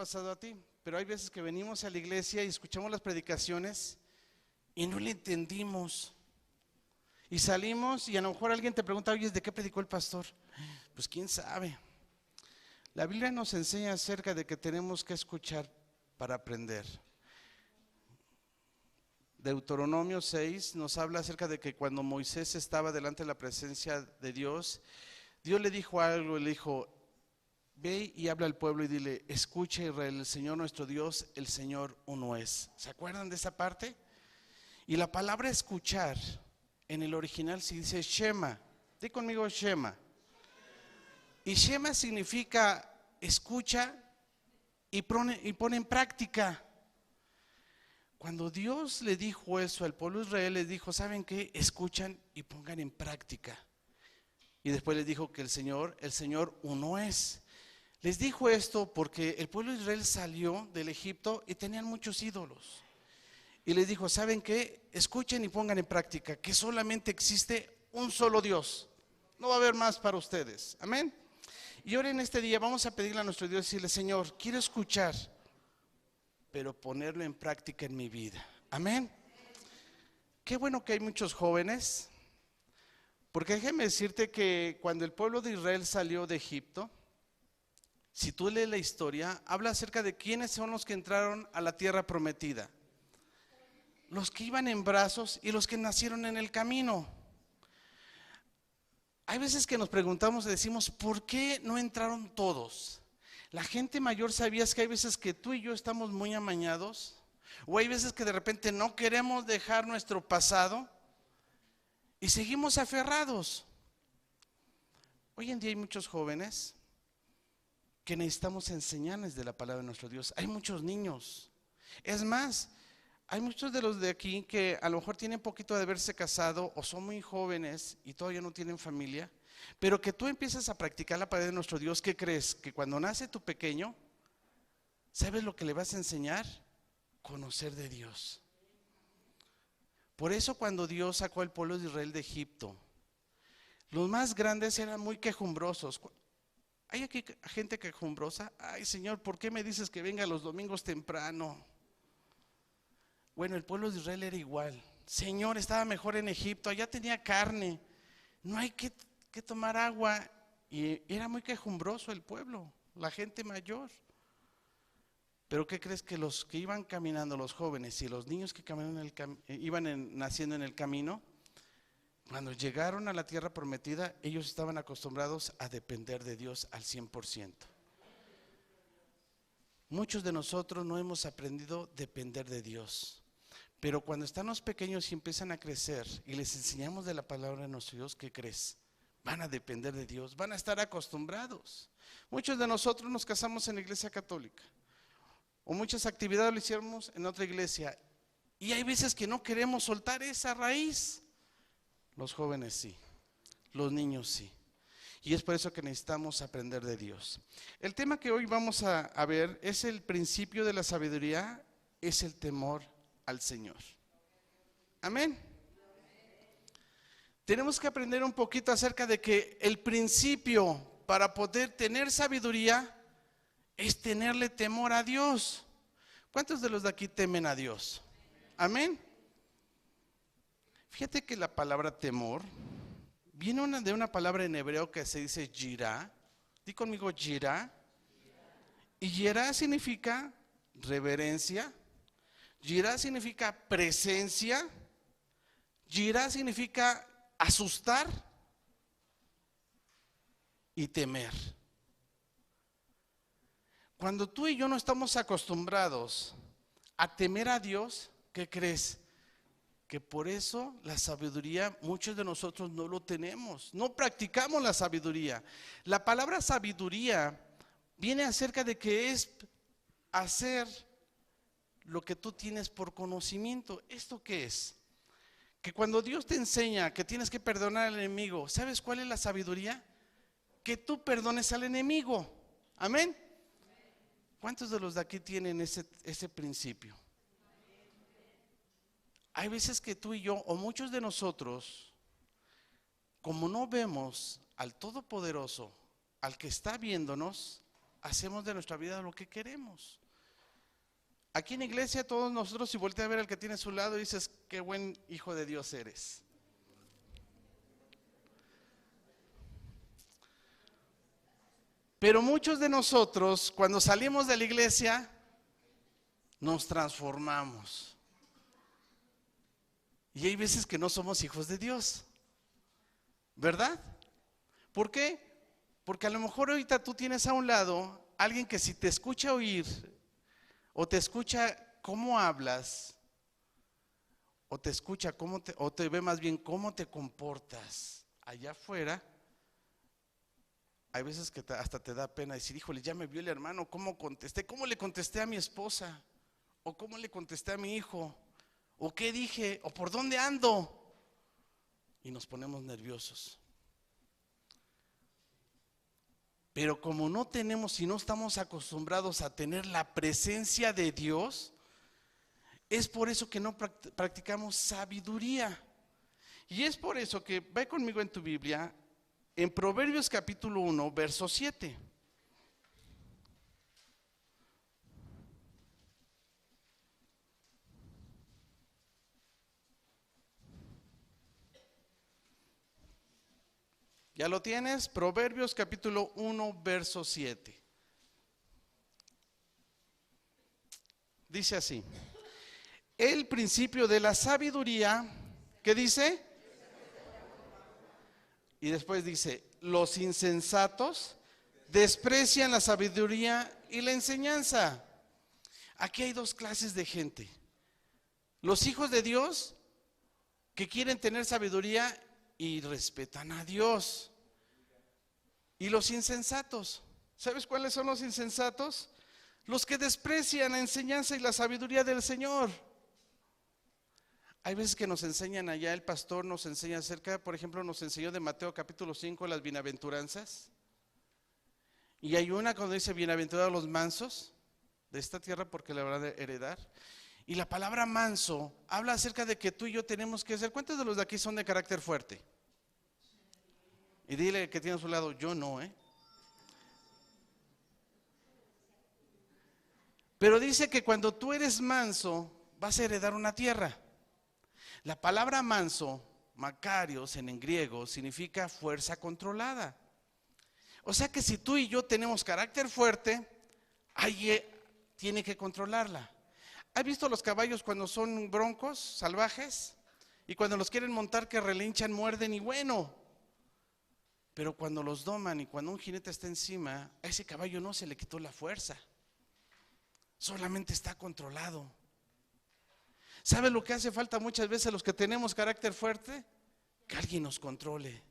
pasado a ti, pero hay veces que venimos a la iglesia y escuchamos las predicaciones y no le entendimos. Y salimos y a lo mejor alguien te pregunta, oye, ¿de qué predicó el pastor? Pues quién sabe. La Biblia nos enseña acerca de que tenemos que escuchar para aprender. Deuteronomio 6 nos habla acerca de que cuando Moisés estaba delante de la presencia de Dios, Dios le dijo algo, le dijo, ve y habla al pueblo y dile, escucha Israel, el Señor nuestro Dios, el Señor uno es. ¿Se acuerdan de esa parte? Y la palabra escuchar en el original se dice Shema. Di conmigo Shema. Y Shema significa escucha y pone en práctica. Cuando Dios le dijo eso al pueblo de Israel, les dijo, ¿saben qué? Escuchan y pongan en práctica. Y después les dijo que el Señor uno es. Les dijo esto porque el pueblo de Israel salió del Egipto y tenían muchos ídolos. Y les dijo, ¿saben qué? Escuchen y pongan en práctica que solamente existe un solo Dios. No va a haber más para ustedes. Amén. Y ahora en este día vamos a pedirle a nuestro Dios y decirle, Señor, quiero escuchar, pero ponerlo en práctica en mi vida. Amén. Qué bueno que hay muchos jóvenes, porque déjeme decirte que cuando el pueblo de Israel salió de Egipto, si tú lees la historia, habla acerca de quiénes son los que entraron a la tierra prometida. Los que iban en brazos y los que nacieron en el camino. Hay veces que nos preguntamos y decimos, ¿por qué no entraron todos? La gente mayor, ¿sabías que hay veces que tú y yo estamos muy amañados? O hay veces que de repente no queremos dejar nuestro pasado y seguimos aferrados. Hoy en día hay muchos jóvenes que necesitamos enseñarles de la palabra de nuestro Dios. Hay muchos niños. Es más, hay muchos de los de aquí que a lo mejor tienen poquito de haberse casado o son muy jóvenes y todavía no tienen familia, pero que tú empiezas a practicar la palabra de nuestro Dios. ¿Qué crees? Que cuando nace tu pequeño, ¿sabes lo que le vas a enseñar? Conocer de Dios. Por eso cuando Dios sacó al pueblo de Israel de Egipto, los más grandes eran muy quejumbrosos. ¿Hay aquí gente quejumbrosa? Ay, Señor, ¿por qué me dices que venga los domingos temprano? Bueno, el pueblo de Israel era igual. Señor, estaba mejor en Egipto, allá tenía carne, no hay que tomar agua. Y era muy quejumbroso el pueblo, la gente mayor. Pero ¿qué crees? Que los que iban caminando, los jóvenes y los niños que iban naciendo en el camino, cuando llegaron a la tierra prometida, ellos estaban acostumbrados a depender de Dios al 100%. Muchos de nosotros no hemos aprendido a depender de Dios. Pero cuando están los pequeños y empiezan a crecer y les enseñamos de la palabra de nuestro Dios, ¿qué crees? Van a depender de Dios, van a estar acostumbrados. Muchos de nosotros nos casamos en la iglesia católica o muchas actividades lo hicimos en otra iglesia y hay veces que no queremos soltar esa raíz. Los jóvenes sí, los niños sí. Y es por eso que necesitamos aprender de Dios. El tema que hoy vamos a ver es el principio de la sabiduría, es el temor al Señor. Amén. Tenemos que aprender un poquito acerca de que el principio para poder tener sabiduría es tenerle temor a Dios. ¿Cuántos de los de aquí temen a Dios? Amén. Fíjate que la palabra temor viene de una palabra en hebreo que se dice yirá. Di conmigo yirá. Y yirá significa reverencia. Yirá significa presencia. Yirá significa asustar y temer. Cuando tú y yo no estamos acostumbrados a temer a Dios, ¿qué crees? Que por eso la sabiduría muchos de nosotros no lo tenemos, no practicamos la sabiduría. La palabra sabiduría viene acerca de que es hacer lo que tú tienes por conocimiento. ¿Esto qué es? Que cuando Dios te enseña que tienes que perdonar al enemigo, ¿sabes cuál es la sabiduría? Que tú perdones al enemigo. Amén. ¿Cuántos de los de aquí tienen ese principio? Hay veces que tú y yo, o muchos de nosotros, como no vemos al Todopoderoso, al que está viéndonos, hacemos de nuestra vida lo que queremos. Aquí en la iglesia todos nosotros, si voltea a ver al que tiene a su lado, dices, qué buen hijo de Dios eres. Pero muchos de nosotros, cuando salimos de la iglesia, nos transformamos. Y hay veces que no somos hijos de Dios, ¿verdad? ¿Por qué? Porque a lo mejor ahorita tú tienes a un lado alguien que si te escucha oír, o te escucha cómo hablas, o te escucha o te ve más bien cómo te comportas allá afuera, hay veces que hasta te da pena decir, híjole, ya me vio el hermano, ¿cómo contesté? ¿Cómo le contesté a mi esposa? ¿O cómo le contesté a mi hijo? ¿O qué dije? ¿O por dónde ando? Y nos ponemos nerviosos. Pero como no tenemos y no estamos acostumbrados a tener la presencia de Dios, es por eso que no practicamos sabiduría. Y es por eso que, ve conmigo en tu Biblia, en Proverbios capítulo 1, verso 7. ¿Ya lo tienes? Proverbios capítulo 1, verso 7. Dice así: el principio de la sabiduría, ¿qué dice? Y después dice, los insensatos desprecian la sabiduría y la enseñanza. Aquí hay dos clases de gente. Los hijos de Dios que quieren tener sabiduría y respetan a Dios. Y los insensatos, ¿sabes cuáles son los insensatos? Los que desprecian la enseñanza y la sabiduría del Señor. Hay veces que nos enseñan allá, el pastor nos enseña acerca, por ejemplo, nos enseñó de Mateo capítulo 5, las bienaventuranzas. Y hay una cuando dice, bienaventurados los mansos de esta tierra porque la van a heredar. Y la palabra manso habla acerca de que tú y yo tenemos que ser. ¿Cuántos de los de aquí son de carácter fuerte? Y dile que tiene a su lado, yo no, Pero dice que cuando tú eres manso, vas a heredar una tierra. La palabra manso, makarios en griego, significa fuerza controlada. O sea que si tú y yo tenemos carácter fuerte, alguien tiene que controlarla. ¿Has visto los caballos cuando son broncos, salvajes? Y cuando los quieren montar que relinchan, muerden y bueno. Pero cuando los doman y cuando un jinete está encima, a ese caballo no se le quitó la fuerza. Solamente está controlado. ¿Sabe lo que hace falta muchas veces los que tenemos carácter fuerte? Que alguien nos controle.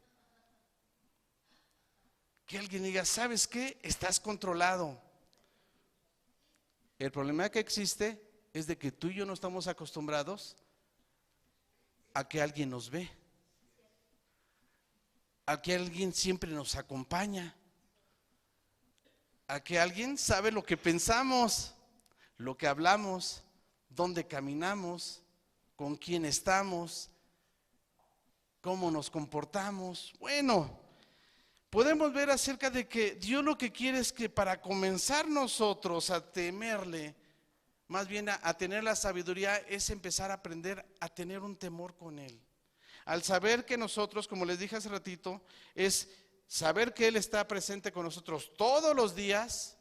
Que alguien diga, ¿sabes qué? Estás controlado. El problema que existe es de que tú y yo no estamos acostumbrados a que alguien nos ve. A que alguien siempre nos acompaña. A que alguien sabe lo que pensamos, lo que hablamos, dónde caminamos, con quién estamos, cómo nos comportamos. Bueno, podemos ver acerca de que Dios lo que quiere es que para comenzar nosotros a temerle, más bien a tener la sabiduría, es empezar a aprender a tener un temor con Él. Al saber que nosotros, como les dije hace ratito, es saber que Él está presente con nosotros todos los días,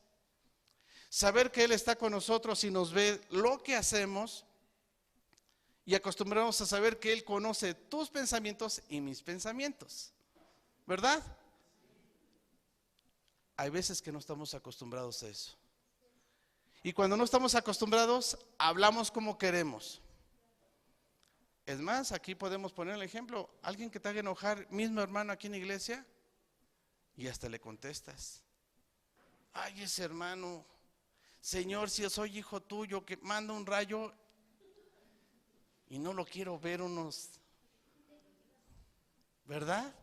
saber que Él está con nosotros y nos ve lo que hacemos, y acostumbramos a saber que Él conoce tus pensamientos y mis pensamientos, ¿verdad? Hay veces que no estamos acostumbrados a eso. Y cuando no estamos acostumbrados, hablamos como queremos. Es más, aquí podemos poner el ejemplo, alguien que te haga enojar, mismo hermano aquí en la iglesia, y hasta le contestas. Ay, ese hermano, Señor, si yo soy hijo tuyo, que manda un rayo y no lo quiero ver ¿verdad?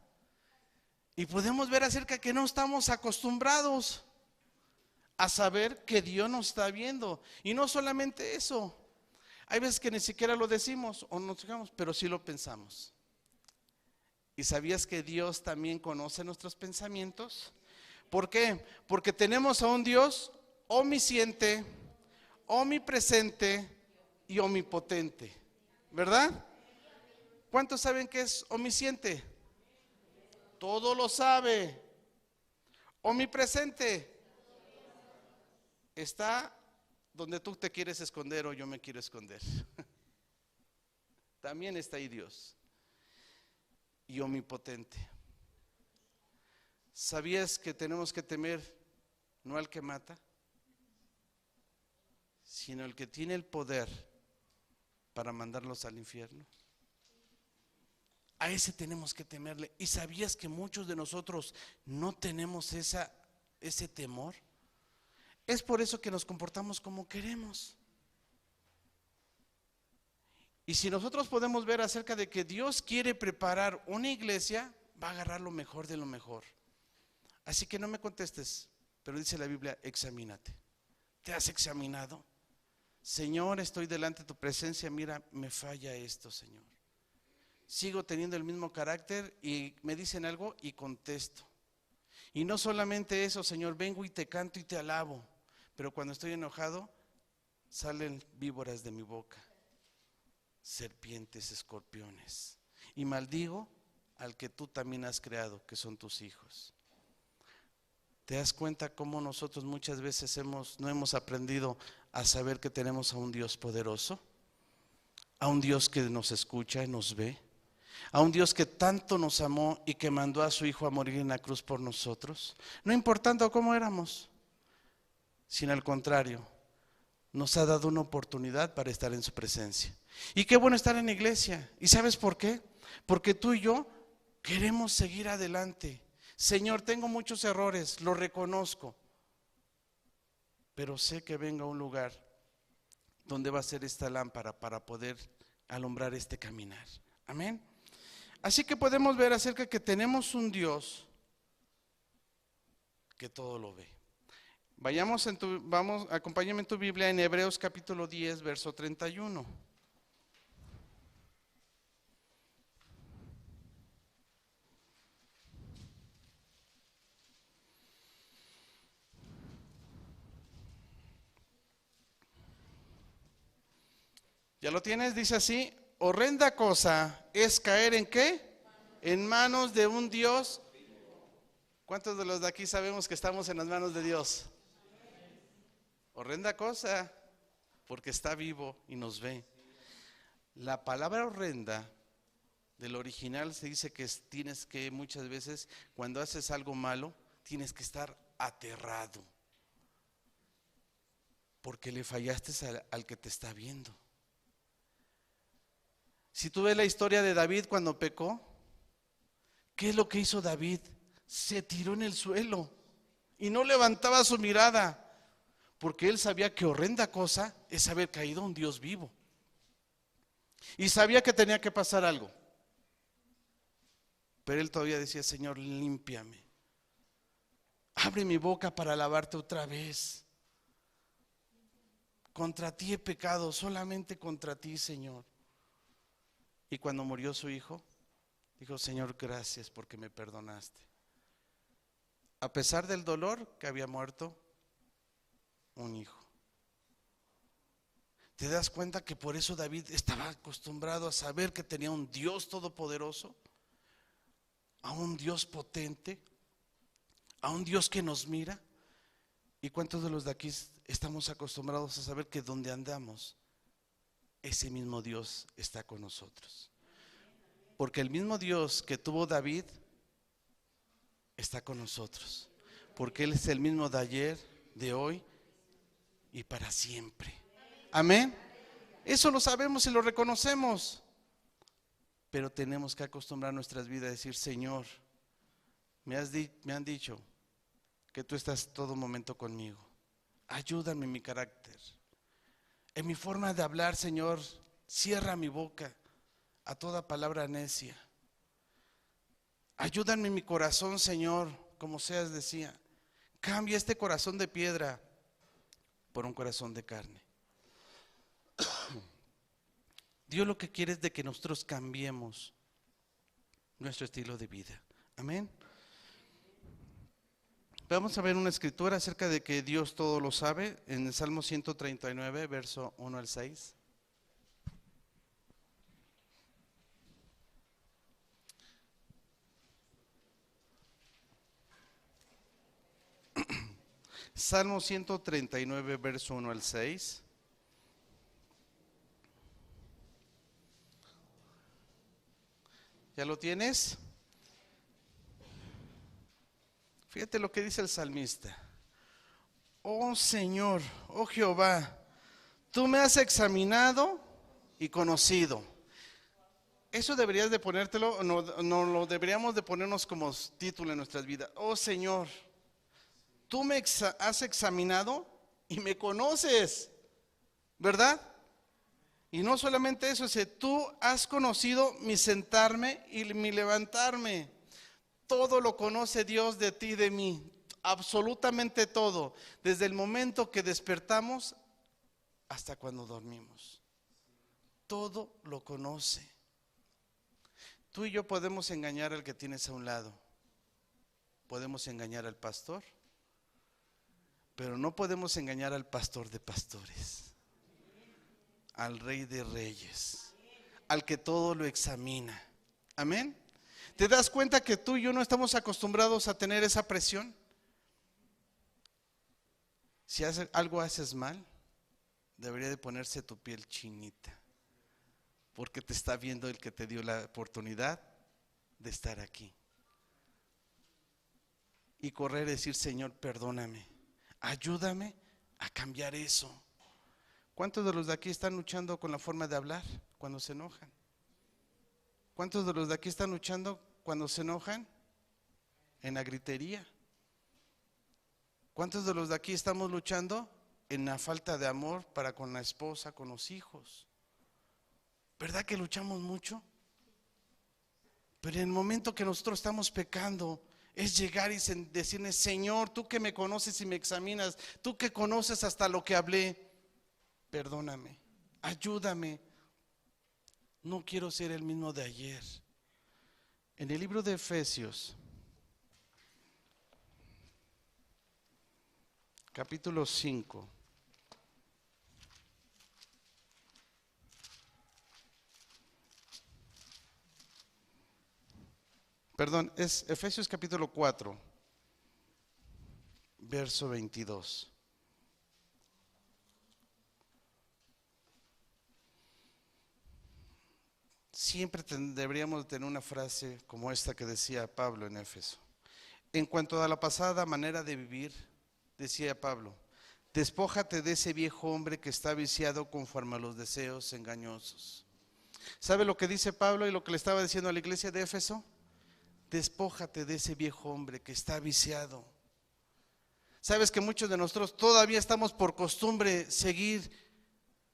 Y podemos ver acerca que no estamos acostumbrados a saber que Dios nos está viendo. Y no solamente eso, hay veces que ni siquiera lo decimos o nos fijamos, pero sí lo pensamos. ¿Y sabías que Dios también conoce nuestros pensamientos? ¿Por qué? Porque tenemos a un Dios omnisciente, omnipresente y omnipotente, ¿verdad? ¿Cuántos saben que es omnisciente? Todo lo sabe. Omnipresente. Está donde tú te quieres esconder o yo me quiero esconder. También está ahí Dios. Y omnipotente. ¿Sabías que tenemos que temer no al que mata, sino el que tiene el poder para mandarlos al infierno? A ese tenemos que temerle. ¿Y sabías que muchos de nosotros no tenemos ese temor? Es por eso que nos comportamos como queremos. Y si nosotros podemos ver acerca de que Dios quiere preparar una iglesia, va a agarrar lo mejor de lo mejor. Así que no me contestes, pero dice la Biblia, examínate. ¿Te has examinado? Señor, estoy delante de tu presencia, mira, me falla esto, Señor. Sigo teniendo el mismo carácter y me dicen algo y contesto. Y no solamente eso, Señor, vengo y te canto y te alabo, pero cuando estoy enojado, salen víboras de mi boca, serpientes, escorpiones, y maldigo al que tú también has creado, que son tus hijos. ¿Te das cuenta cómo nosotros muchas veces no hemos aprendido a saber que tenemos a un Dios poderoso? A un Dios que nos escucha y nos ve. A un Dios que tanto nos amó y que mandó a su Hijo a morir en la cruz por nosotros. No importando cómo éramos, sino al contrario, nos ha dado una oportunidad para estar en su presencia. Y qué bueno estar en la iglesia. ¿Y sabes por qué? Porque tú y yo queremos seguir adelante. Señor, tengo muchos errores, lo reconozco, pero sé que venga un lugar donde va a ser esta lámpara para poder alumbrar este caminar. Amén. Así que podemos ver acerca de que tenemos un Dios que todo lo ve. Acompáñame en tu Biblia en Hebreos capítulo 10, verso 31. ¿Ya lo tienes? Dice así: horrenda cosa es caer ¿en qué? En manos de un Dios. ¿Cuántos de los de aquí sabemos que estamos en las manos de Dios? Horrenda cosa, porque está vivo y nos ve. La palabra horrenda del original se dice que tienes que muchas veces cuando haces algo malo, tienes que estar aterrado, porque le fallaste al que te está viendo. Si tú ves la historia de David cuando pecó, ¿qué es lo que hizo David? Se tiró en el suelo y no levantaba su mirada, porque él sabía que horrenda cosa es haber caído a un Dios vivo. Y sabía que tenía que pasar algo. Pero él todavía decía: Señor, límpiame. Abre mi boca para alabarte otra vez. Contra ti he pecado, solamente contra ti, Señor. Y cuando murió su hijo, dijo: Señor, gracias porque me perdonaste. A pesar del dolor que había muerto un hijo. ¿Te das cuenta que por eso David estaba acostumbrado a saber que tenía un Dios todopoderoso? A un Dios potente, a un Dios que nos mira. ¿Y cuántos de los de aquí estamos acostumbrados a saber que donde andamos, ese mismo Dios está con nosotros? Porque el mismo Dios que tuvo David está con nosotros, porque Él es el mismo de ayer, de hoy y para siempre. Amén. Eso lo sabemos y lo reconocemos, pero tenemos que acostumbrar nuestras vidas a decir: Señor, me han dicho que tú estás todo momento conmigo. Ayúdame en mi carácter, en mi forma de hablar, Señor. Cierra mi boca a toda palabra necia. Ayúdame en mi corazón, Señor, como Seas decía. Cambia este corazón de piedra por un corazón de carne. Dios lo que quiere es de que nosotros cambiemos nuestro estilo de vida. Amén. Vamos a ver una escritura acerca de que Dios todo lo sabe en el Salmo 139, verso 1 al 6. Salmo 139, verso 1 al 6. ¿Ya lo tienes? Fíjate lo que dice el salmista. Oh Señor, oh Jehová, tú me has examinado y conocido. Eso deberías de ponértelo, no lo deberíamos de ponernos como título en nuestras vidas. Oh Señor, tú me has examinado y me conoces, ¿verdad? Y no solamente eso, tú has conocido mi sentarme y mi levantarme. Todo lo conoce Dios de ti y de mí, absolutamente todo, desde el momento que despertamos hasta cuando dormimos. Todo lo conoce. Tú y yo podemos engañar al que tienes a un lado, podemos engañar al pastor, pero no podemos engañar al pastor de pastores, al Rey de Reyes, al que todo lo examina. Amén. ¿Te das cuenta que tú y yo no estamos acostumbrados a tener esa presión? Si algo haces mal, debería de ponerse tu piel chinita, porque te está viendo el que te dio la oportunidad de estar aquí. Y correr y decir, Señor, perdóname, ayúdame a cambiar eso. ¿Cuántos de los de aquí están luchando con la forma de hablar cuando se enojan? ¿Cuántos de los de aquí están luchando cuando se enojan? En la gritería. ¿Cuántos de los de aquí estamos luchando en la falta de amor para con la esposa, con los hijos? ¿Verdad que luchamos mucho? Pero en el momento que nosotros estamos pecando, es llegar y decirle, Señor, tú que me conoces y me examinas, tú que conoces hasta lo que hablé, perdóname, ayúdame. No quiero ser el mismo de ayer. En el libro de Efesios, capítulo 5. Perdón, es Efesios capítulo 4, verso 22. Siempre deberíamos tener una frase como esta que decía Pablo en Éfeso. En cuanto a la pasada manera de vivir, decía Pablo, despójate de ese viejo hombre que está viciado conforme a los deseos engañosos. ¿Sabe lo que dice Pablo y lo que le estaba diciendo a la iglesia de Éfeso? Despójate de ese viejo hombre que está viciado. ¿Sabes que muchos de nosotros todavía estamos por costumbre seguir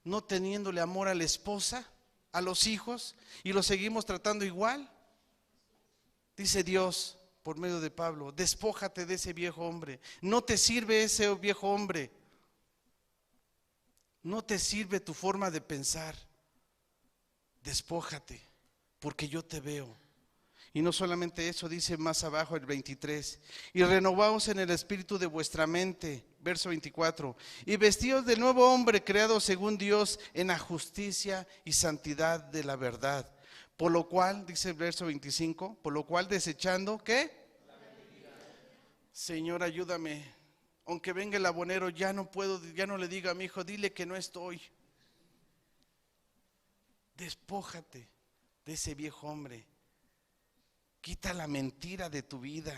no teniéndole amor a la esposa, a los hijos, y los seguimos tratando igual? Dice Dios por medio de Pablo, despójate de ese viejo hombre. No te sirve ese viejo hombre. No te sirve tu forma de pensar. Despójate, porque yo te veo. Y no solamente eso, dice más abajo el 23, y renovaos en el espíritu de vuestra mente, verso 24, y vestidos del nuevo hombre creado según Dios en la justicia y santidad de la verdad. Por lo cual, dice el verso 25, por lo cual desechando, ¿qué? Señor, ayúdame, aunque venga el abonero, ya no puedo, ya no le diga a mi hijo, dile que no estoy. Despójate de ese viejo hombre. Quita la mentira de tu vida.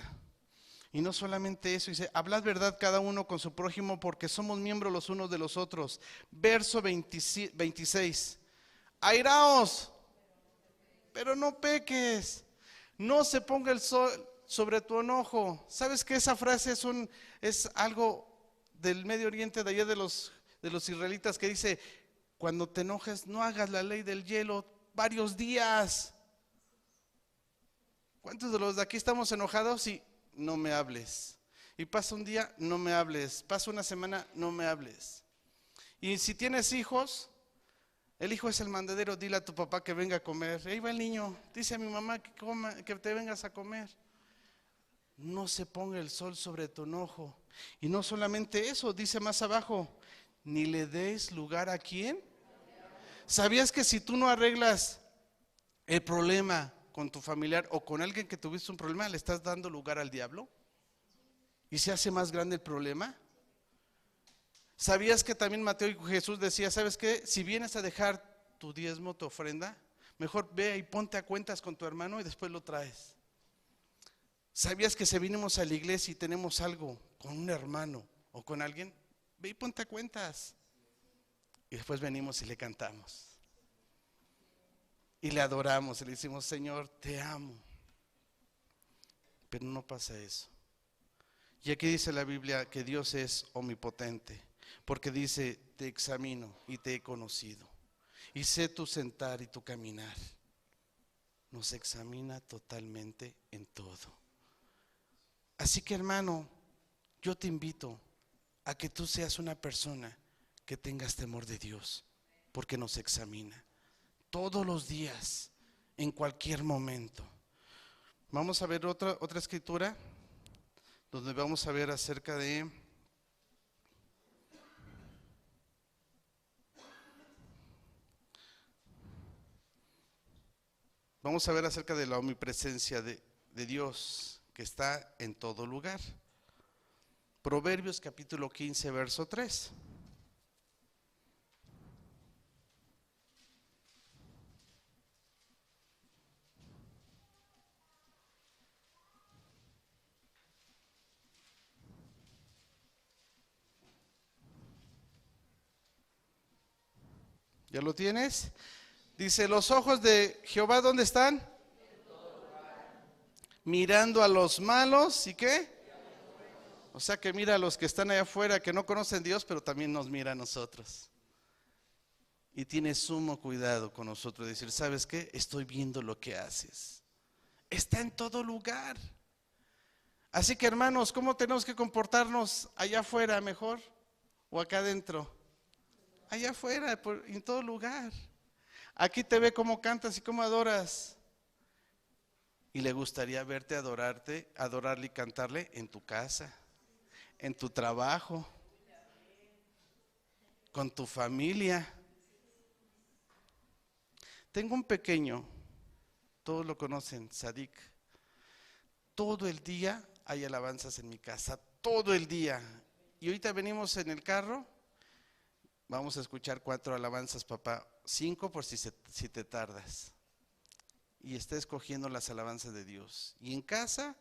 Y no solamente eso, dice, hablad verdad cada uno con su prójimo, porque somos miembros los unos de los otros. Verso 26, airaos, pero no peques, no se ponga el sol sobre tu enojo. ¿Sabes que esa frase es algo del Medio Oriente, de allá de los israelitas, que dice, cuando te enojes no hagas la ley del hielo varios días? ¿Cuántos de los de aquí estamos enojados y no me hables? Y pasa un día, no me hables. Pasa una semana, no me hables. Y si tienes hijos, el hijo es el mandadero, dile a tu papá que venga a comer. Ahí va el niño, dice a mi mamá que te vengas a comer. no se ponga el sol sobre tu enojo. Y no solamente eso, dice más abajo, ni le des lugar a quién. ¿Sabías que si tú no arreglas el problema con tu familiar o con alguien que tuviste un problema, le estás dando lugar al diablo? ¿Y se hace más grande el problema? ¿Sabías que también Mateo y Jesús decía, ¿sabes qué? Si vienes a dejar tu diezmo, tu ofrenda, mejor ve y ponte a cuentas con tu hermano y después lo traes. ¿Sabías que si vinimos a la iglesia y tenemos algo con un hermano o con alguien, ve y ponte a cuentas? Y después venimos y le cantamos. Y le adoramos y le decimos, Señor, te amo. Pero no pasa eso. Y aquí dice la Biblia que Dios es omnipotente, porque dice, te examino y te he conocido, y sé tu sentar y tu caminar. Nos examina totalmente en todo. Así que, hermano, yo te invito a que tú seas una persona que tengas temor de Dios, porque nos examina todos los días, en cualquier momento. Vamos a ver otra escritura donde vamos a ver acerca de la omnipresencia de Dios que está en todo lugar. Proverbios capítulo 15, verso 3. ¿Ya lo tienes? Dice, los ojos de Jehová, ¿dónde están? Mirando a los malos, ¿y qué? O sea que mira a los que están allá afuera, que no conocen a Dios, pero también nos mira a nosotros. Y tiene sumo cuidado con nosotros, decir, ¿sabes qué? Estoy viendo lo que haces. Está en todo lugar. Así que, hermanos, ¿cómo tenemos que comportarnos allá afuera mejor? ¿O acá adentro? Allá afuera, en todo lugar. Aquí te ve cómo cantas y cómo adoras. Y le gustaría verte adorarle y cantarle en tu casa, en tu trabajo, con tu familia. Tengo un pequeño, todos lo conocen, Sadik. Todo el día hay alabanzas en mi casa, todo el día. Y ahorita venimos en el carro, vamos a escuchar 4 alabanzas, papá, 5 por si te tardas. Y está escogiendo las alabanzas de Dios. Y en casa,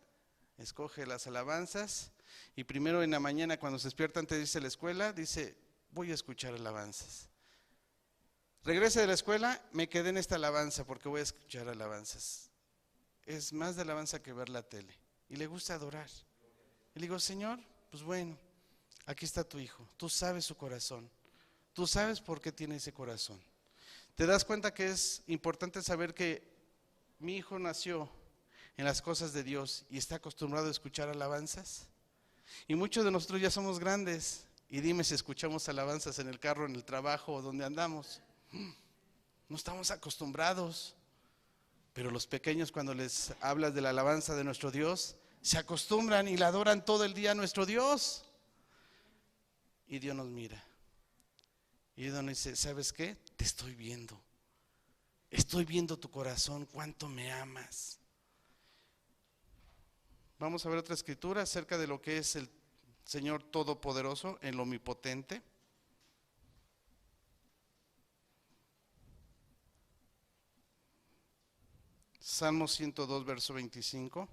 escoge las alabanzas. Y primero en la mañana cuando se despierta antes de irse a la escuela, dice, voy a escuchar alabanzas. Regrese de la escuela, me quedé en esta alabanza porque voy a escuchar alabanzas. Es más de alabanza que ver la tele. Y le gusta adorar. Y le digo, Señor, pues bueno, aquí está tu hijo. Tú sabes su corazón. Tú sabes por qué tiene ese corazón. ¿Te das cuenta que es importante saber que mi hijo nació en las cosas de Dios y está acostumbrado a escuchar alabanzas? Y muchos de nosotros ya somos grandes. Y dime si escuchamos alabanzas en el carro, en el trabajo o donde andamos. No estamos acostumbrados. Pero los pequeños, cuando les hablas de la alabanza de nuestro Dios, se acostumbran y la adoran todo el día a nuestro Dios. Y Dios nos mira. Y Dios nos dice, ¿sabes qué? Te estoy viendo. Estoy viendo tu corazón, cuánto me amas. Vamos a ver otra escritura acerca de lo que es el Señor Todopoderoso, el Omnipotente. Salmo 102, verso 25.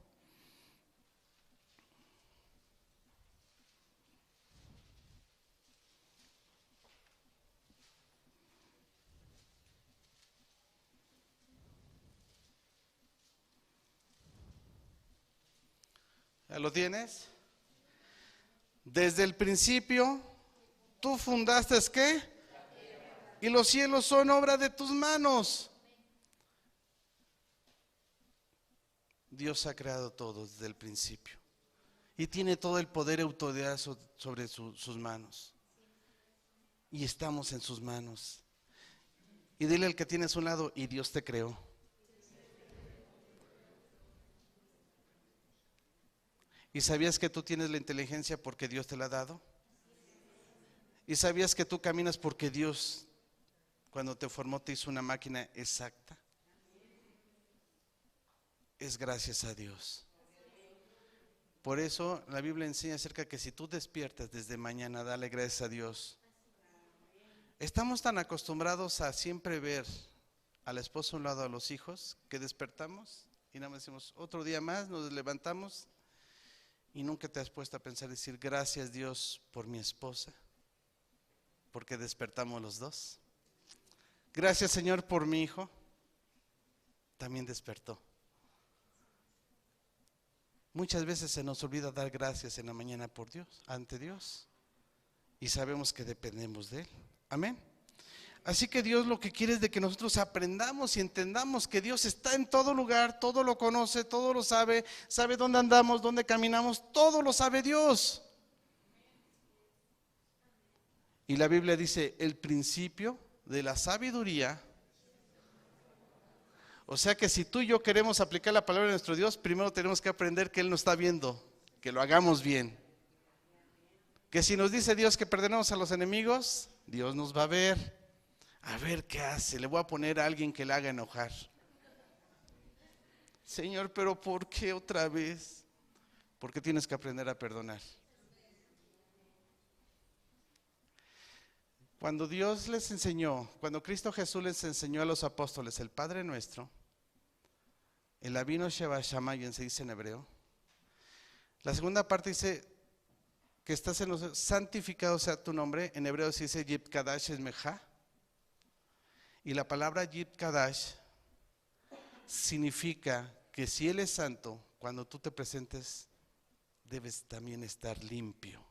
¿Ya lo tienes? Desde el principio, tú fundaste ¿qué? Y los cielos son obra de tus manos. Dios ha creado todo desde el principio. Y tiene todo el poder y autoridad sobre sus manos. Y estamos en sus manos. Y dile al que tienes a un lado, y Dios te creó. ¿Y sabías que tú tienes la inteligencia porque Dios te la ha dado? ¿Y sabías que tú caminas porque Dios, cuando te formó, te hizo una máquina exacta? Es gracias a Dios. Por eso la Biblia enseña acerca de que si tú despiertas desde mañana, dale gracias a Dios. Estamos tan acostumbrados a siempre ver al esposo a un lado, a los hijos, que despertamos y nada más decimos, otro día más, nos levantamos y nunca te has puesto a pensar, decir, gracias Dios por mi esposa, porque despertamos los dos. Gracias Señor por mi hijo, también despertó. Muchas veces se nos olvida dar gracias en la mañana por Dios, ante Dios, y sabemos que dependemos de Él. Amén. Así que Dios lo que quiere es de que nosotros aprendamos y entendamos que Dios está en todo lugar, todo lo conoce, todo lo sabe, sabe dónde andamos, dónde caminamos, todo lo sabe Dios. Y la Biblia dice, el principio de la sabiduría. O sea que si tú y yo queremos aplicar la palabra de nuestro Dios, primero tenemos que aprender que Él nos está viendo, que lo hagamos bien. Que si nos dice Dios que perdonemos a los enemigos, Dios nos va a ver qué hace. Le voy a poner a alguien que le haga enojar. Señor, pero ¿por qué otra vez? Porque tienes que aprender a perdonar. Cuando Dios les enseñó, cuando Cristo Jesús les enseñó a los apóstoles el Padre Nuestro, el Avinu Sheva Shamayim se dice en hebreo. La segunda parte dice que estás en los santificado sea tu nombre. En hebreo se dice Yib Kadash Esmeja. Y la palabra Yib Kadash significa que si Él es santo, cuando tú te presentes, debes también estar limpio.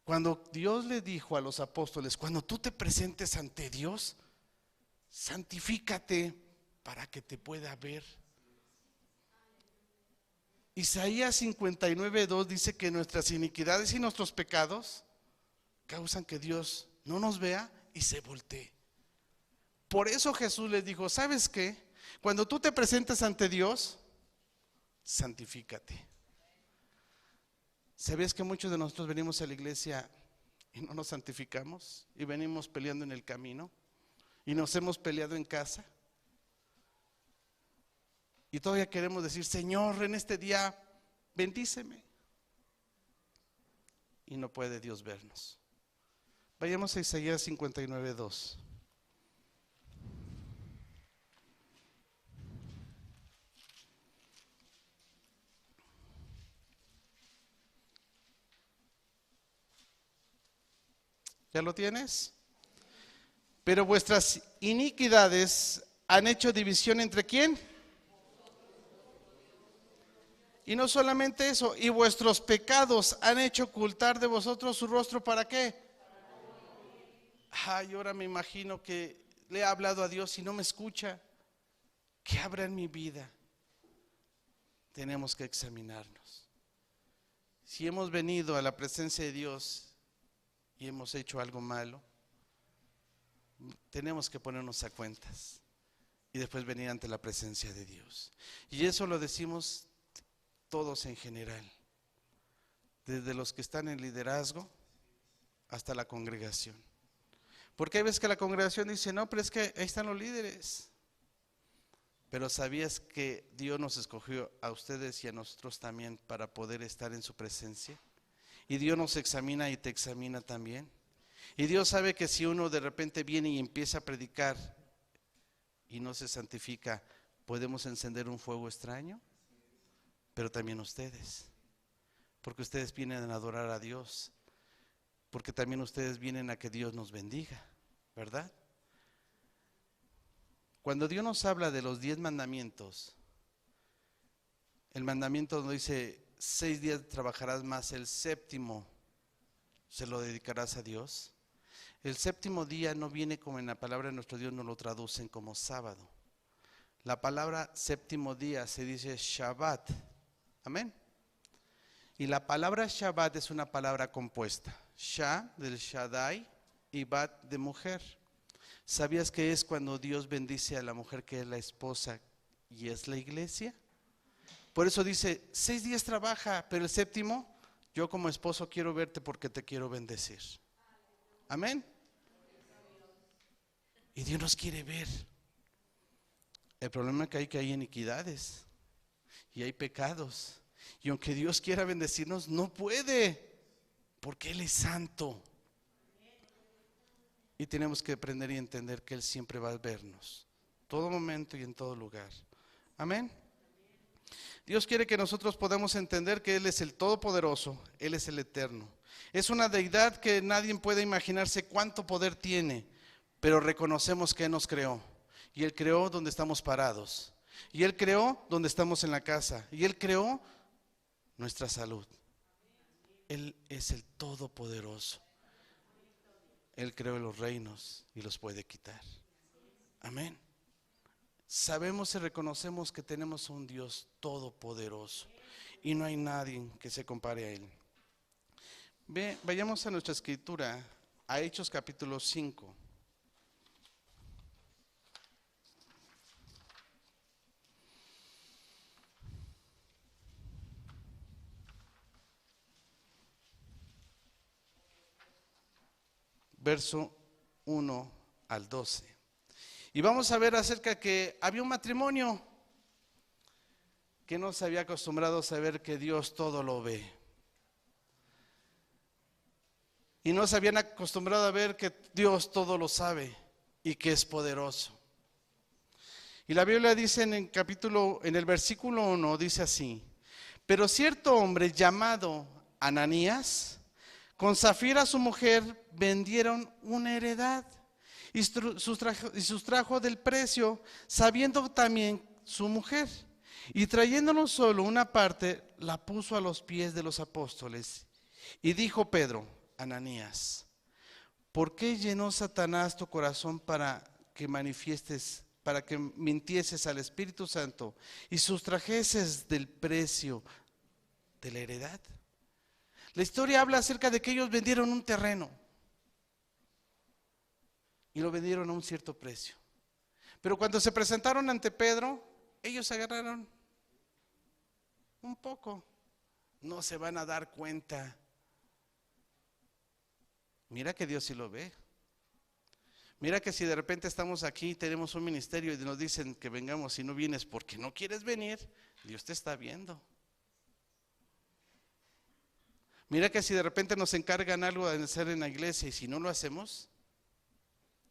Cuando Dios le dijo a los apóstoles, cuando tú te presentes ante Dios, santifícate para que te pueda ver. Isaías 59:2 dice que nuestras iniquidades y nuestros pecados causan que Dios no nos vea y se voltee. Por eso Jesús les dijo, ¿sabes qué? Cuando tú te presentes ante Dios, santifícate. ¿Sabías que muchos de nosotros venimos a la iglesia y no nos santificamos? Y venimos peleando en el camino y nos hemos peleado en casa. Y todavía queremos decir, Señor, en este día, bendíceme. Y no puede Dios vernos. Vayamos a Isaías 59:2. ¿Ya lo tienes? Pero vuestras iniquidades han hecho división ¿entre quién? Y no solamente eso, y vuestros pecados han hecho ocultar de vosotros su rostro, ¿para qué? Ay, ahora me imagino que le he hablado a Dios y no me escucha. ¿Qué habrá en mi vida? Tenemos que examinarnos. Si hemos venido a la presencia de Dios y hemos hecho algo malo, tenemos que ponernos a cuentas y después venir ante la presencia de Dios. Y eso lo decimos todos en general, desde los que están en liderazgo hasta la congregación. Porque hay veces que la congregación dice, no, pero es que ahí están los líderes. Pero ¿sabías que Dios nos escogió a ustedes y a nosotros también para poder estar en su presencia? Y Dios nos examina y te examina también. Y Dios sabe que si uno de repente viene y empieza a predicar y no se santifica, podemos encender un fuego extraño. Pero también ustedes, porque ustedes vienen a adorar a Dios, porque también ustedes vienen a que Dios nos bendiga, ¿verdad? Cuando Dios nos habla de los 10 mandamientos, el mandamiento nos dice 6 días trabajarás más, el séptimo se lo dedicarás a Dios. El séptimo día no viene como en la palabra de nuestro Dios, nos lo traducen como sábado. La palabra séptimo día se dice Shabbat. Amén. Y la palabra Shabbat es una palabra compuesta. Shah del Shaddai y Bat de mujer. ¿Sabías que es cuando Dios bendice a la mujer que es la esposa y es la iglesia? Por eso dice, 6 días trabaja, pero el séptimo, yo como esposo quiero verte porque te quiero bendecir. Amén. Y Dios nos quiere ver. El problema es que hay iniquidades y hay pecados. Y aunque Dios quiera bendecirnos, no puede, porque Él es santo. Y tenemos que aprender y entender que Él siempre va a vernos, todo momento y en todo lugar. Amén. Dios quiere que nosotros podamos entender que Él es el Todopoderoso, Él es el Eterno. Es una deidad que nadie puede imaginarse cuánto poder tiene, pero reconocemos que Él nos creó. Y Él creó donde estamos parados. Y Él creó donde estamos en la casa. Y Él creó nuestra salud. Él es el Todopoderoso. Él creó los reinos y los puede quitar. Amén. Sabemos y reconocemos que tenemos un Dios todopoderoso y no hay nadie que se compare a Él. Vayamos a nuestra escritura, a Hechos capítulo 5. Verso 1 al 12. Y vamos a ver acerca que había un matrimonio que no se había acostumbrado a saber que Dios todo lo ve. Y no se habían acostumbrado a ver que Dios todo lo sabe y que es poderoso. Y la Biblia dice en el versículo 1, dice así: pero cierto hombre llamado Ananías, con Zafira su mujer, vendieron una heredad y sustrajo del precio, sabiendo también su mujer. Y trayéndonos solo una parte, la puso a los pies de los apóstoles. Y dijo Pedro: Ananías, ¿por qué llenó Satanás tu corazón para que mintieses al Espíritu Santo y sustrajeses del precio de la heredad? La historia habla acerca de que ellos vendieron un terreno y lo vendieron a un cierto precio. Pero cuando se presentaron ante Pedro, ellos agarraron un poco. No se van a dar cuenta. Mira que Dios sí lo ve. Mira que si de repente estamos aquí, tenemos un ministerio y nos dicen que vengamos y no vienes porque no quieres venir, Dios te está viendo. Mira que si de repente nos encargan algo de hacer en la iglesia y si no lo hacemos,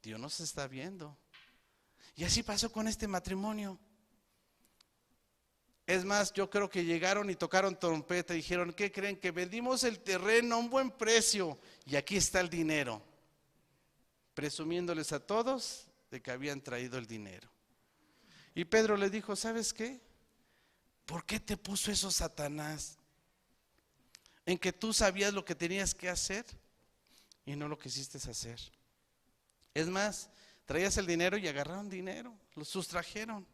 Dios nos está viendo. Y así pasó con este matrimonio. Es más, yo creo que llegaron y tocaron trompeta y dijeron: ¿qué creen? Que vendimos el terreno a un buen precio y aquí está el dinero. Presumiéndoles a todos de que habían traído el dinero. Y Pedro les dijo: ¿sabes qué? ¿Por qué te puso eso Satanás? En que tú sabías lo que tenías que hacer y no lo quisiste hacer. Es más, traías el dinero y agarraron dinero, lo sustrajeron.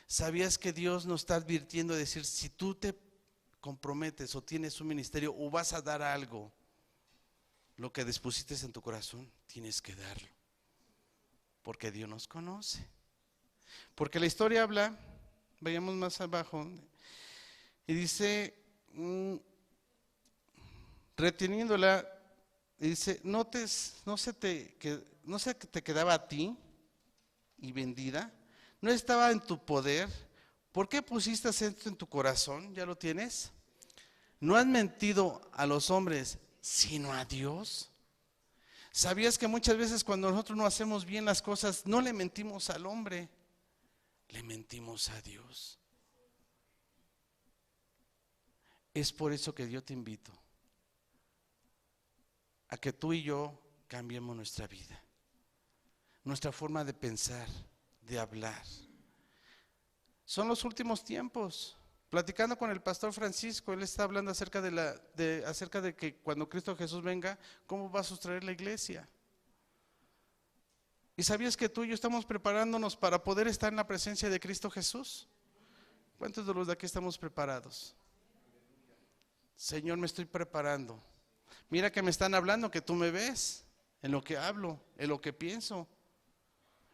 ¿Sabías que Dios nos está advirtiendo, decir, si tú te comprometes o tienes un ministerio o vas a dar algo, lo que dispusiste en tu corazón, tienes que darlo? Porque Dios nos conoce. Porque la historia habla, vayamos más abajo, y dice, reteniéndola, dice, no se te quedaba a ti y vendida, no estaba en tu poder. ¿Por qué pusiste esto en tu corazón? ¿Ya lo tienes? No has mentido a los hombres, sino a Dios. ¿Sabías que muchas veces cuando nosotros no hacemos bien las cosas, no le mentimos al hombre, le mentimos a Dios? Es por eso que yo te invito a que tú y yo cambiemos nuestra vida, nuestra forma de pensar, de hablar. Son los últimos tiempos. Platicando con el pastor Francisco, él está hablando acerca de que cuando Cristo Jesús venga, ¿cómo va a sustraer la iglesia? ¿Y sabías que tú y yo estamos preparándonos para poder estar en la presencia de Cristo Jesús? ¿Cuántos de los de aquí estamos preparados? Señor, me estoy preparando. Mira que me están hablando, que tú me ves en lo que hablo, en lo que pienso.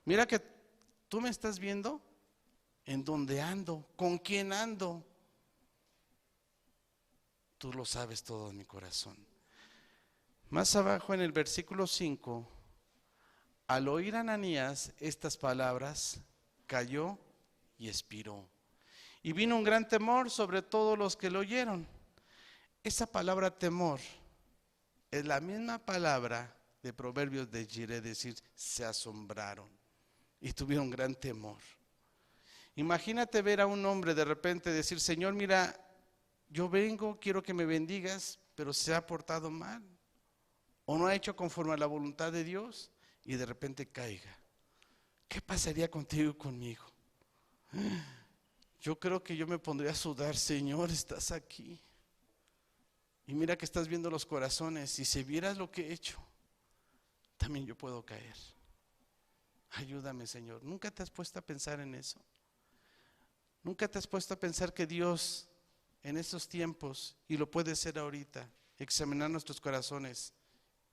Mira que tú me estás viendo ¿En dónde ando? ¿Con quién ando? Tú lo sabes todo en mi corazón. Más abajo en el versículo 5, al oír Ananías estas palabras, cayó y expiró. Y vino un gran temor sobre todos los que lo oyeron. Esa palabra temor es la misma palabra de Proverbios de Jireh, decir, se asombraron y tuvieron gran temor. Imagínate ver a un hombre de repente decir, Señor, mira, yo vengo, quiero que me bendigas, pero se ha portado mal o no ha hecho conforme a la voluntad de Dios, y de repente caiga. ¿Qué pasaría contigo y conmigo? Yo creo que yo me pondría a sudar. Señor, estás aquí y mira que estás viendo los corazones, y si vieras lo que he hecho, también yo puedo caer. Ayúdame, Señor. ¿Nunca te has puesto a pensar en eso? ¿Nunca te has puesto a pensar que Dios en estos tiempos, y lo puede ser ahorita, examinar nuestros corazones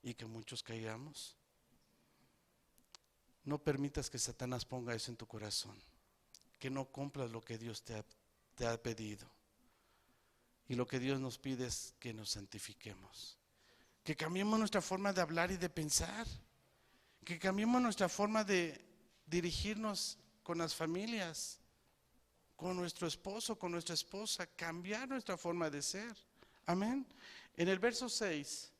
y que muchos caigamos? No permitas que Satanás ponga eso en tu corazón, que no cumplas lo que Dios te ha pedido. Y lo que Dios nos pide es que nos santifiquemos, que cambiemos nuestra forma de hablar y de pensar, que cambiemos nuestra forma de dirigirnos con las familias, con nuestro esposo, con nuestra esposa, cambiar nuestra forma de ser. Amén. En el verso 6,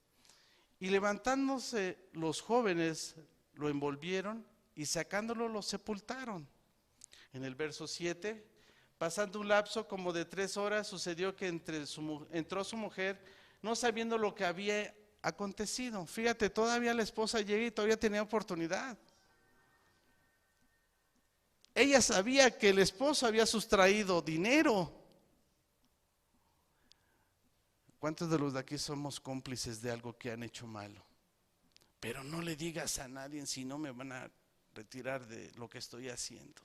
y levantándose los jóvenes lo envolvieron y sacándolo lo sepultaron. En el verso 7, pasando un lapso como de 3 horas, sucedió que entró su mujer, no sabiendo lo que había acontecido. Fíjate, todavía la esposa llega y todavía tenía oportunidad. Ella sabía que el esposo había sustraído dinero. ¿Cuántos de los de aquí somos cómplices de algo que han hecho malo? Pero no le digas a nadie, si no me van a retirar de lo que estoy haciendo.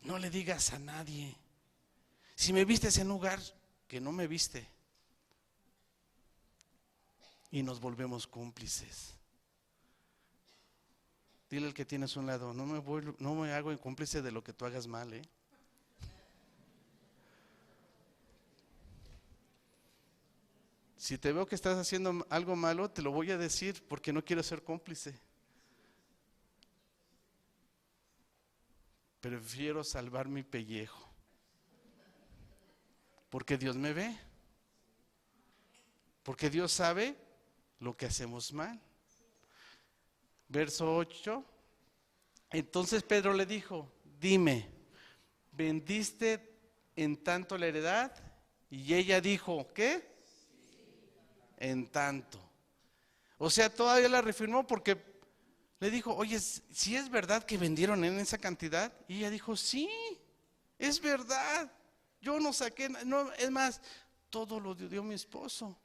No le digas a nadie. Si me vistes en un lugar que no me viste, y nos volvemos cómplices. Dile al que tienes a un lado, no me hago cómplice de lo que tú hagas mal, Si te veo que estás haciendo algo malo, te lo voy a decir porque no quiero ser cómplice. Prefiero salvar mi pellejo, porque Dios me ve, porque Dios sabe lo que hacemos mal. Verso 8, entonces Pedro le dijo, dime, ¿vendiste en tanto la heredad? Y ella dijo, ¿qué? En tanto. O sea, todavía la reafirmó porque le dijo, oye, ¿sí es verdad que vendieron en esa cantidad? Y ella dijo, sí, es verdad. Yo no saqué, no, es más, todo lo dio mi esposo.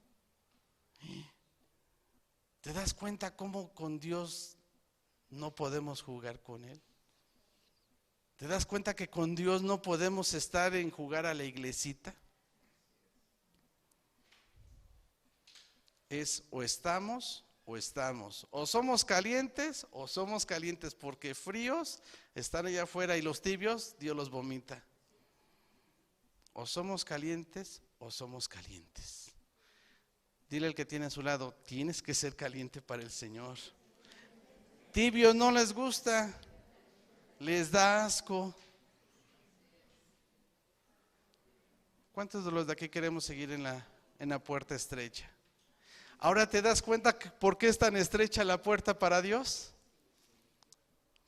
¿Te das cuenta cómo con Dios no podemos jugar con Él? ¿Te das cuenta que con Dios no podemos estar en jugar a la iglesita? Es o estamos o estamos. O somos calientes o somos calientes, porque fríos están allá afuera y los tibios Dios los vomita. O somos calientes o somos calientes. Dile al que tiene a su lado, tienes que ser caliente para el Señor. Tibios no les gusta, les da asco. ¿Cuántos de los de aquí queremos seguir en la puerta estrecha? Ahora te das cuenta por qué es tan estrecha la puerta para Dios.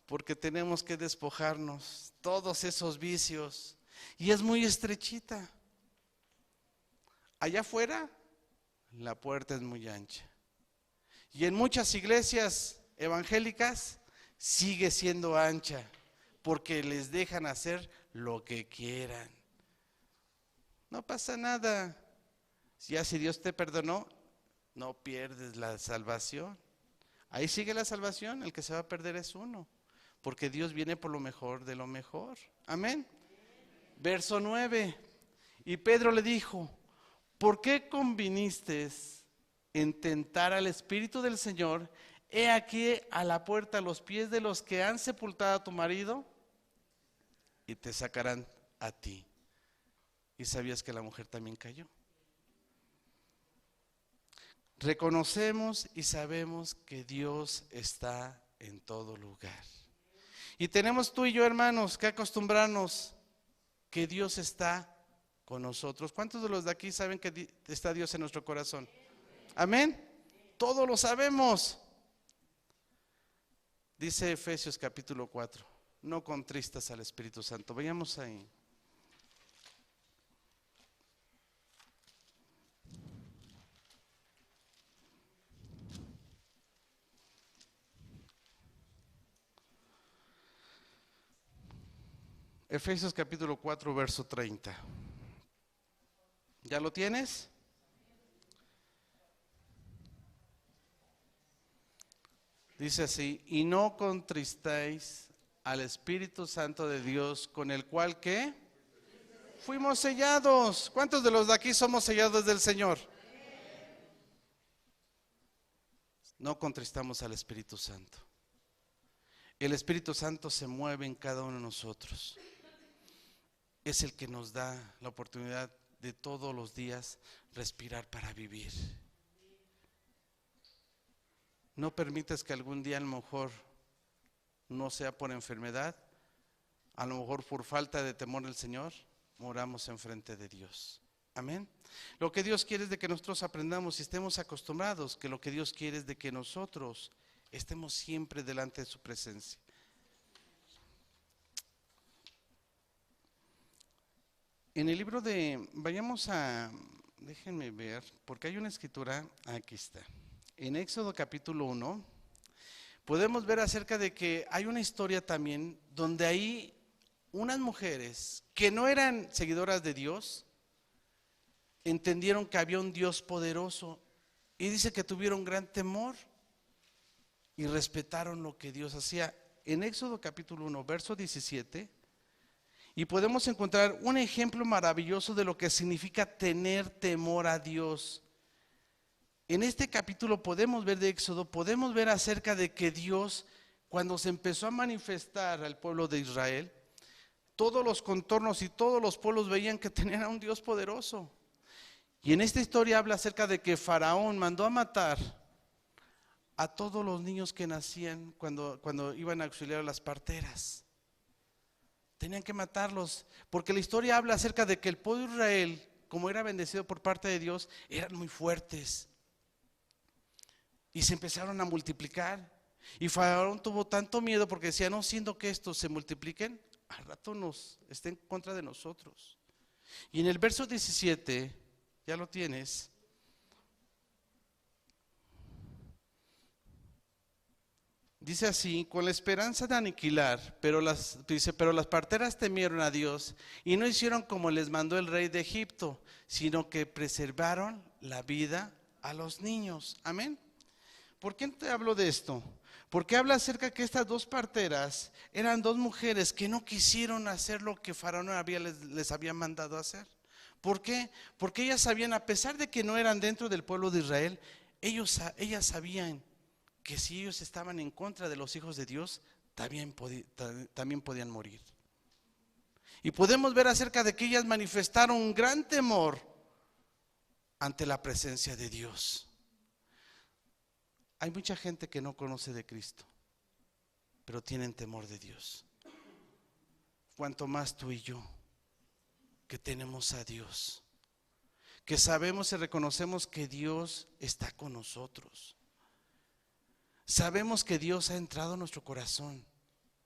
Porque tenemos que despojarnos todos esos vicios y es muy estrechita. Allá afuera la puerta es muy ancha. Y en muchas iglesias evangélicas sigue siendo ancha porque les dejan hacer lo que quieran. No pasa nada. Ya si Dios te perdonó, no pierdes la salvación. Ahí sigue la salvación, el que se va a perder es uno, porque Dios viene por lo mejor de lo mejor. Amén. Verso 9. Y Pedro le dijo, ¿por qué conviniste en tentar al Espíritu del Señor? He aquí a la puerta los pies de los que han sepultado a tu marido. y te sacarán a ti. ¿Y sabías que la mujer también cayó? Reconocemos y sabemos que Dios está en todo lugar. Y tenemos tú y yo, hermanos, que acostumbrarnos que Dios está con nosotros. ¿Cuántos de los de aquí saben que está Dios en nuestro corazón? Amén. Todos lo sabemos. Dice Efesios capítulo 4, no contristas al Espíritu Santo. Vayamos ahí. Efesios capítulo 4, verso 30. ¿Ya lo tienes? Dice así: y no contristéis al Espíritu Santo de Dios, con el cual ¿qué? Fuimos sellados. ¿Cuántos de los de aquí somos sellados del Señor? No contristamos al Espíritu Santo. El Espíritu Santo se mueve en cada uno de nosotros. Es el que nos da la oportunidad de todos los días respirar para vivir. No permitas que algún día, a lo mejor no sea por enfermedad, a lo mejor por falta de temor al Señor, moramos enfrente de Dios. Amén. Lo que Dios quiere es de que nosotros aprendamos y estemos acostumbrados, que lo que Dios quiere es de que nosotros estemos siempre delante de su presencia. En el libro déjenme ver, porque hay una escritura, aquí está. En Éxodo capítulo 1, podemos ver acerca de que hay una historia también donde hay unas mujeres que no eran seguidoras de Dios, entendieron que había un Dios poderoso y dice que tuvieron gran temor y respetaron lo que Dios hacía. En Éxodo capítulo 1, verso 17, y podemos encontrar un ejemplo maravilloso de lo que significa tener temor a Dios. En este capítulo podemos ver de Éxodo, podemos ver acerca de que Dios, cuando se empezó a manifestar al pueblo de Israel, todos los contornos y todos los pueblos veían que tenían a un Dios poderoso. Y en esta historia habla acerca de que Faraón mandó a matar a todos los niños que nacían cuando iban a auxiliar a las parteras. Tenían que matarlos, porque la historia habla acerca de que el pueblo de Israel, como era bendecido por parte de Dios, eran muy fuertes. Y se empezaron a multiplicar. Y Faraón tuvo tanto miedo porque decía, no siendo que estos se multipliquen, al rato estén en contra de nosotros. Y en el verso 17, ya lo tienes. Dice así: con la esperanza de aniquilar, pero las parteras temieron a Dios y no hicieron como les mandó el rey de Egipto, sino que preservaron la vida a los niños. Amén. ¿Por qué te hablo de esto? Porque habla acerca que estas dos parteras eran dos mujeres que no quisieron hacer lo que Faraón les había mandado hacer. ¿Por qué? Porque ellas sabían, a pesar de que no eran dentro del pueblo de Israel, ellas sabían que si ellos estaban en contra de los hijos de Dios, también podían morir. Y podemos ver acerca de que ellas manifestaron un gran temor ante la presencia de Dios. Hay mucha gente que no conoce de Cristo, pero tienen temor de Dios. Cuanto más tú y yo, que tenemos a Dios, que sabemos y reconocemos que Dios está con nosotros. Sabemos que Dios ha entrado en nuestro corazón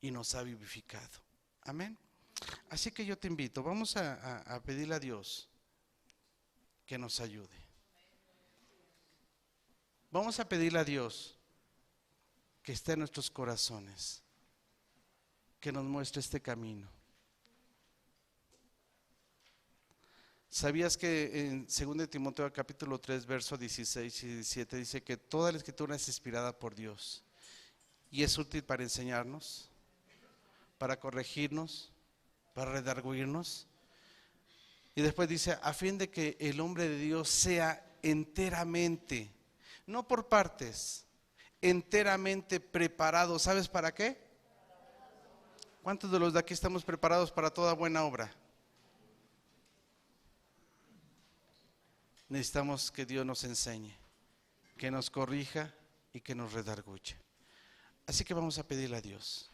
y nos ha vivificado. Amén. Así que yo te invito, vamos a pedirle a Dios que nos ayude. Vamos a pedirle a Dios que esté en nuestros corazones, que nos muestre este camino. ¿Sabías que en 2 Timoteo capítulo 3, verso 16 y 17 dice que toda la escritura es inspirada por Dios y es útil para enseñarnos, para corregirnos, para redarguirnos? Y después dice, a fin de que el hombre de Dios sea enteramente, no por partes, enteramente preparado. ¿Sabes para qué? ¿Cuántos de los de aquí estamos preparados para toda buena obra? Necesitamos que Dios nos enseñe, que nos corrija y que nos redarguye. Así que vamos a pedirle a Dios.